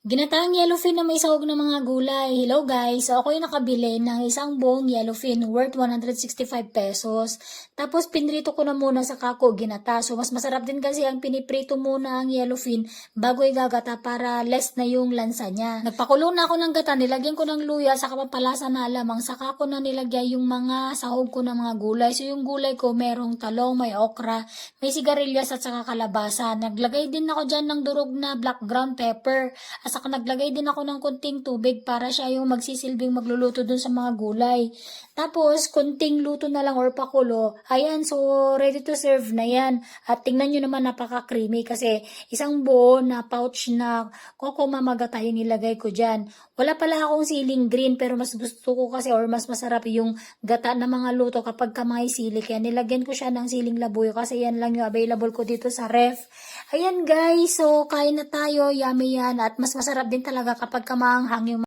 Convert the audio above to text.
Ginataang yellowfin na may sahog ng mga gulay. Hello guys! So ako yung nakabili ng isang buong yellowfin worth 165 pesos. Tapos pinrito ko na muna sa kako ginata. So mas masarap din kasi ang piniprito muna ang yellowfin bago igagata para less na yung lansa niya. Nagpakulo na ako ng gata, nilagyan ko ng luya sa kapapalasa na alamang. Saka ko na nilagyan yung mga sahog ko ng mga gulay. So yung gulay ko merong talong, may okra, may sigarilyas at saka kalabasa. Naglagay din ako dyan ng durog na black ground pepper. At saka naglagay din ako ng kunting tubig para siya yung magsisilbing magluluto dun sa mga gulay. Tapos, kunting luto na lang or pakulo. Ayan, so ready to serve na yan. At tingnan nyo naman napaka-creamy kasi isang buo na pouch na coco mamagata yung nilagay ko dyan. Wala pala akong siling green pero mas gusto ko kasi or mas masarap yung gata na mga luto kapag may sili. Kaya nilagyan ko siya ng siling labuyo kasi yan lang yung available ko dito sa ref. Ayan guys, so kain na tayo, yummy yan at mas masarap din talaga kapag kamaanghang yung